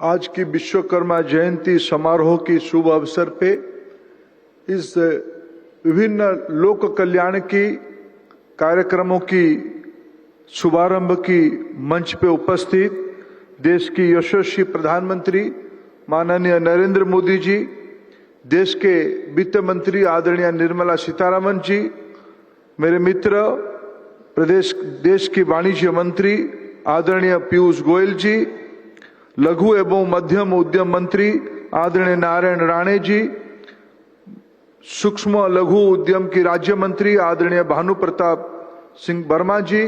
आज की विश्वकर्मा जयंती समारोह की शुभ अवसर पे इस विभिन्न लोक कल्याण की कार्यक्रमों की शुभारंभ की मंच पे उपस्थित देश की यशस्वी प्रधानमंत्री माननीय नरेंद्र मोदी जी, देश के वित्त मंत्री आदरणीय निर्मला सीतारमण जी, मेरे मित्र देश की वाणिज्य मंत्री आदरणीय पीयूष गोयल जी, लघु एवं मध्यम उद्यम मंत्री आदरणीय नारायण राणे जी, सूक्ष्म लघु उद्यम की राज्य मंत्री आदरणीय भानु प्रताप सिंह वर्मा जी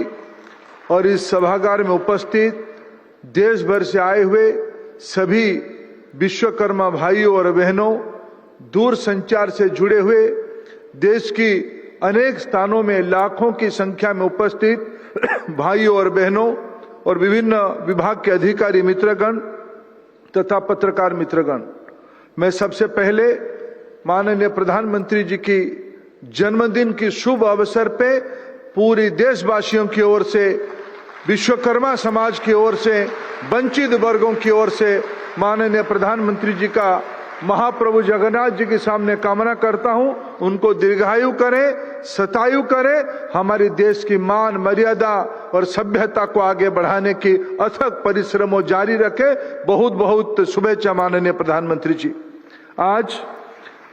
और इस सभागार में उपस्थित देश भर से आए हुए सभी विश्वकर्मा भाइयों और बहनों, दूर संचार से जुड़े हुए देश की अनेक स्थानों में लाखों की संख्या में उपस्थित भाइयों और बहनों और विभिन्न विभाग के अधिकारी मित्रगण तथा पत्रकार मित्रगण, मैं सबसे पहले माननीय प्रधानमंत्री जी की जन्मदिन की शुभ अवसर पे पूरी देशवासियों की ओर से, विश्वकर्मा समाज की ओर से, वंचित वर्गों की ओर से माननीय प्रधानमंत्री जी का महाप्रभु जगन्नाथ जी के सामने कामना करता हूं, उनको दीर्घायु करे, शतायु करे, हमारे देश की मान मर्यादा और सभ्यता को आगे बढ़ाने की अथक परिश्रमों जारी रखे। बहुत बहुत शुभेच्छा माननीय प्रधानमंत्री जी। आज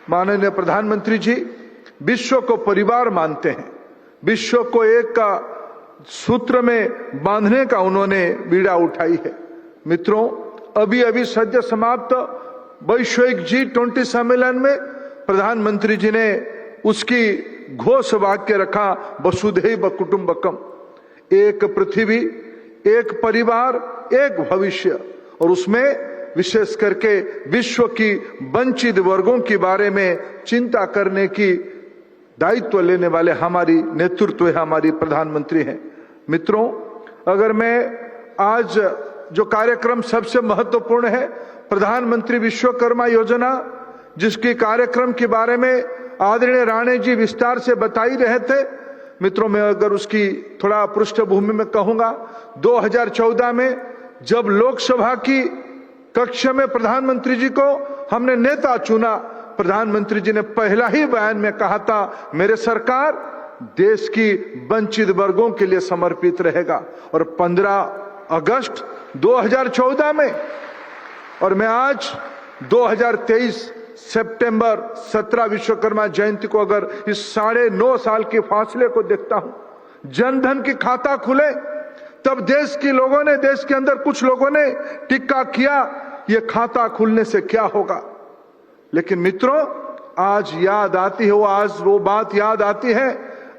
माननीय प्रधानमंत्री जी विश्व को परिवार मानते हैं, विश्व को एक का सूत्र में बांधने का उन्होंने बीड़ा उठाई है। मित्रों, अभी अभी सद्य समाप्त वैश्विक G20 सम्मेलन में प्रधानमंत्री जी ने उसकी घोष वाक्य रखा, वसुधैव कुटुंबकम, एक पृथ्वी, एक परिवार, एक भविष्य, और उसमें विशेष करके विश्व की वंचित वर्गों के बारे में चिंता करने की दायित्व लेने वाले हमारी नेतृत्व है, हमारी प्रधानमंत्री हैं। मित्रों, अगर मैं आज जो कार्यक्रम सबसे महत्वपूर्ण है, प्रधानमंत्री विश्वकर्मा योजना, जिसकी कार्यक्रम के बारे में आदरणीय राणे जी विस्तार से बता ही रहे थे। मित्रों, मैं अगर उसकी थोड़ा पृष्ठभूमि में कहूंगा, 2014 में जब लोकसभा की कक्ष में प्रधानमंत्री जी को हमने नेता चुना, प्रधानमंत्री जी ने पहला ही बयान में कहा था, मेरे सरकार देश की वंचित वर्गों के लिए समर्पित रहेगा। और 15 अगस्त 2014 में, और मैं आज 2023 सितंबर 17 विश्वकर्मा जयंती को अगर इस 9.5 साल के फासले को देखता हूं, जनधन की खाता खुले तब देश के लोगों ने, देश के अंदर कुछ लोगों ने टिक्का किया, ये खाता खुलने से क्या होगा। लेकिन मित्रों, आज याद आती है वो बात याद आती है,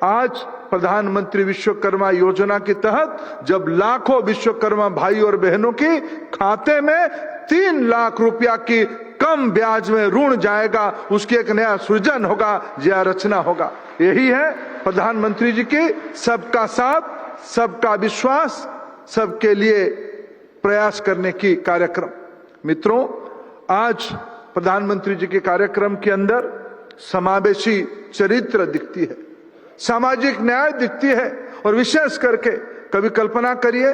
आज प्रधानमंत्री विश्वकर्मा योजना के तहत जब लाखों विश्वकर्मा भाई और बहनों के खाते में 3 लाख रुपया की कम ब्याज में ऋण जाएगा, उसकी एक नया सृजन होगा, नया रचना होगा। यही है प्रधानमंत्री जी की सबका साथ, सबका विश्वास, सबके लिए प्रयास करने की कार्यक्रम। मित्रों, आज प्रधानमंत्री जी के कार्यक्रम के अंदर समावेशी चरित्र दिखती है, सामाजिक न्याय दिखती है, और विशेष करके कभी कल्पना करिए,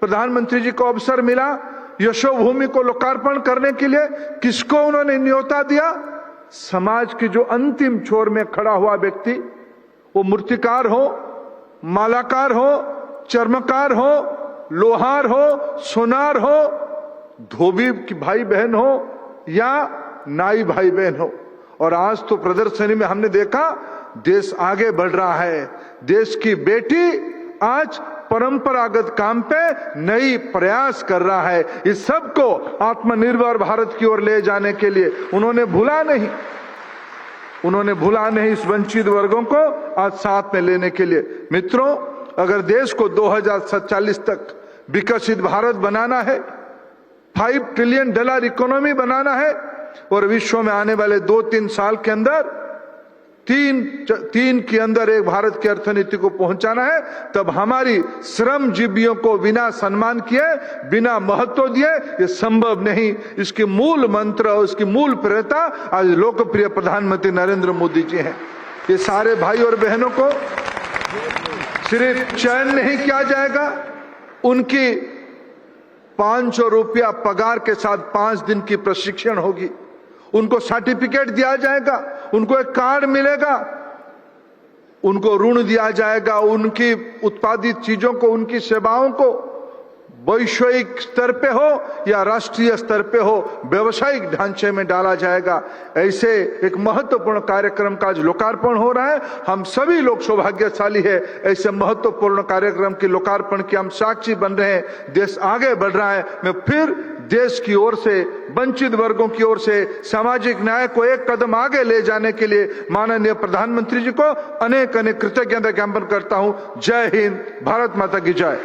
प्रधानमंत्री जी को अवसर मिला यशोभूमि को लोकार्पण करने के लिए, किसको उन्होंने न्योता दिया? समाज की जो अंतिम छोर में खड़ा हुआ व्यक्ति, वो मूर्तिकार हो, मालाकार हो, चर्मकार हो, लोहार हो, सोनार हो, धोबी की भाई बहन हो या नाई भाई बहन हो। और आज तो प्रदर्शनी में हमने देखा, देश आगे बढ़ रहा है, देश की बेटी आज परंपरागत काम पे नई प्रयास कर रहा है। इस सब को आत्मनिर्भर भारत की ओर ले जाने के लिए उन्होंने भूला नहीं इस वंचित वर्गों को आज साथ में लेने के लिए। मित्रों, अगर देश को 2047 तक विकसित भारत बनाना है, $5 ट्रिलियन इकोनॉमी बनाना है, और विश्व में आने वाले 2-3 साल के अंदर तीन के अंदर एक भारत की अर्थनीति को पहुंचाना है, तब हमारी श्रमजीवियों को बिना सम्मान किए, बिना महत्व दिए ये संभव नहीं। इसके मूल मंत्र और इसकी मूल प्रेरणा आज लोकप्रिय प्रधानमंत्री नरेंद्र मोदी जी हैं। ये सारे भाई और बहनों को सिर्फ चयन नहीं किया जाएगा, उनकी 500 रुपया पगार के साथ 5 दिन की प्रशिक्षण होगी, उनको सर्टिफिकेट दिया जाएगा, उनको एक कार्ड मिलेगा, उनको ऋण दिया जाएगा, उनकी उत्पादित चीजों को, उनकी सेवाओं को वैश्विक स्तर पे हो या राष्ट्रीय स्तर पे हो व्यवसायिक ढांचे में डाला जाएगा। ऐसे एक महत्वपूर्ण कार्यक्रम का आज लोकार्पण हो रहा है। हम सभी लोग सौभाग्यशाली है, ऐसे महत्वपूर्ण कार्यक्रम के लोकार्पण के हम साक्षी बन रहे हैं। देश आगे बढ़ रहा है। मैं फिर देश की ओर से, वंचित वर्गों की ओर से सामाजिक न्याय को एक कदम आगे ले जाने के लिए माननीय प्रधानमंत्री जी को अनेक अनेक कृतज्ञता ज्ञापन करता हूं। जय हिंद, भारत माता की जय।